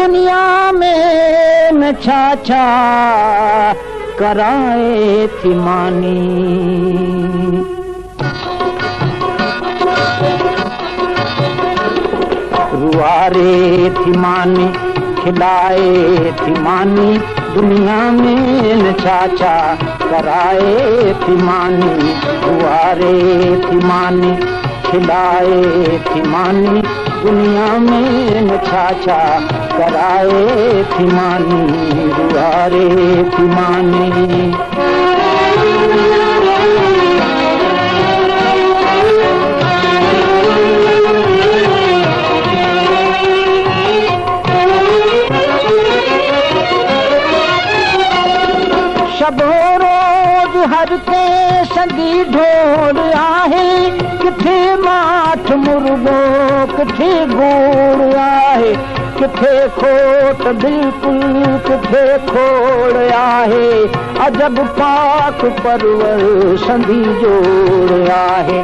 दुनिया में न छा छा कराए थी मानी। रुआरे थी मानी खिलाए थी मानी, दुनिया में न छा छा कराए थी मानी। रुआरे थी मानी खिलाए थी मानी, दुनिया में न छा छा कराए थी मानी। रुआरे थी मानी। शबो रोज हर के संगी ढोल आहे, किथे माठ मुर्गो किथे गोड़ आहे, किथे खोट बिल्कुल किथे खोड़ आहे। अजब पाक परवर संधी जोड़ आहे,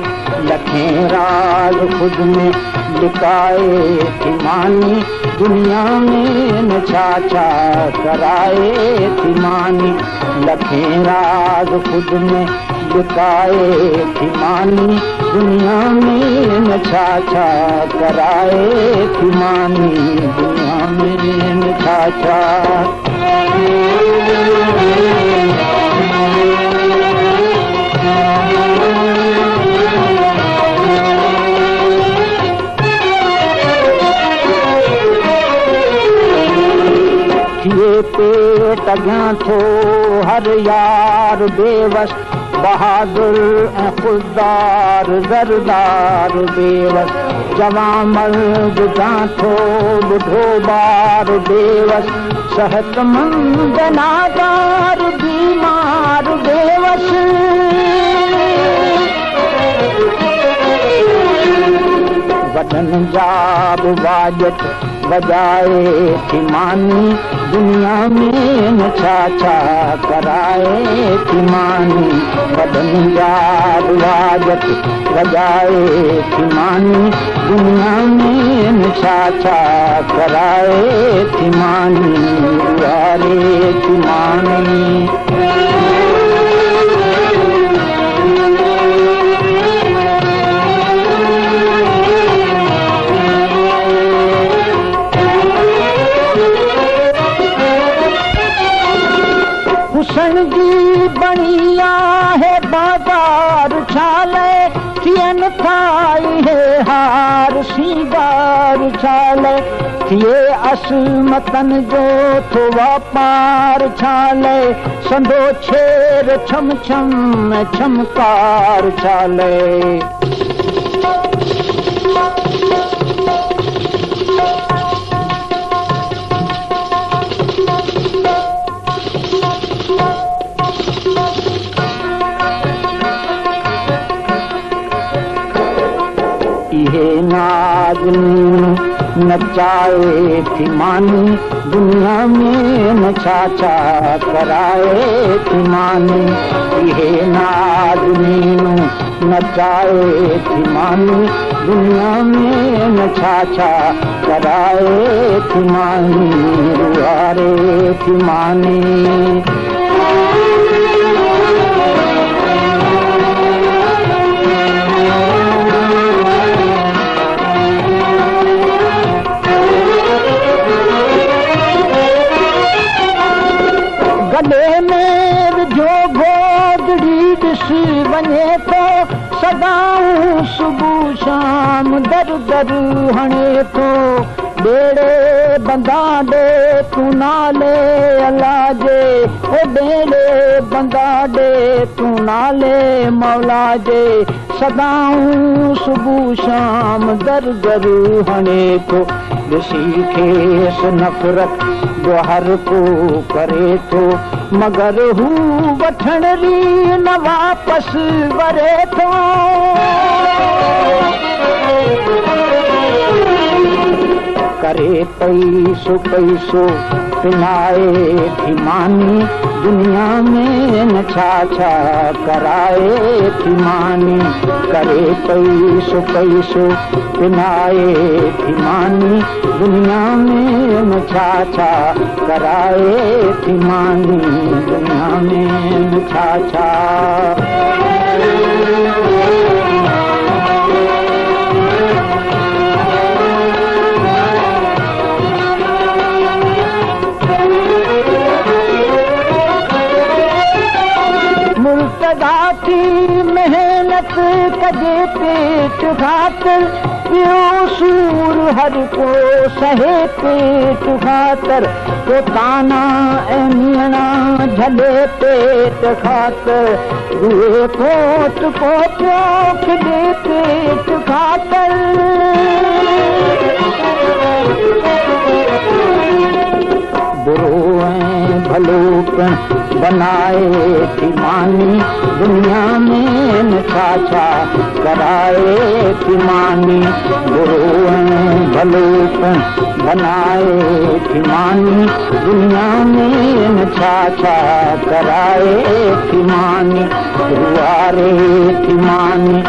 लखें राज खुद में लिकाए थी मानी, दुनिया में न छा छा कराए थी मानी। लखें राज खुद में लिकाए थी मानी, दुनिया में न छा छा कराए थी मानी। दुनिया में न छा छा। पेट अॻियां थो हर यार बेवस, बहादुर ऐं खुददार ज़रदार बेवस। जवां मर्द जां थो ॿुढो ॿार बेवस, सेहतमंद नादार बीमार बेवस। वॾनि जा बि वाजत बजाए थी मानी, दुनिया में न छा छा कराए थी मानी। वॾनि जा बि वाजत बजाए थी मानी, दुनिया में न छा छा कराए थी मानी। रुआरे थी मानी। हुसन जी बणी आहे बाज़ार छाले, थियनि थाई है हार सींगार छाले। थिए असमतन जो थो वापार छाले, संदो छेर छम छम छमकार छाले। इहे नाज़नीन नचाए थी मानी, दुनिया में न छा छा कराए थी मानी। इहे नाज़नीन नचाए थी मानी, दुनिया में न छा छा कराए थी मानी। रुआरे थी मानी। गले में जो गोदड़ी ॾिसी वञे थो, सदाऊं सुबुह शाम दर दर हणे थो। बेड़े बंदा ॾे तूं नाले अल्लाह जे, ओ बेड़े बंदा ॾे तूं नाले मौला जे। सदाऊं सुबुह शाम दर दर हणे थो, ॾिसी खेसि नफ़रत जो हर को करे थो, मगर हू वठण री न वापसि वरे थो। करे पैसो पैसो पिनाए थी मानी दुनिया में न छा छा कराए थी मानी करे पैसो पैसो पिनाए थी मानी दुनिया में न छा छा कराए थी मानी दुनिया में न छा छा मुर्तदा थी मेहनत कजे पेट खातर पियो सूर हर को सहे पेट खातर को ताना एनियना झले पेट खातर रुए कोट को प्यो खिले पेट खातर बुरो भलो बनाए थी मानी दुनिया में न छा छा कराए थी मानी बुरो भलो बनाए थी मानी दुनिया में न छा छा कराए थी मानी रुआरे थी मानी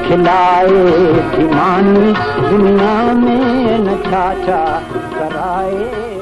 खिलाए थी मानी दुनिया में न छा छा कराए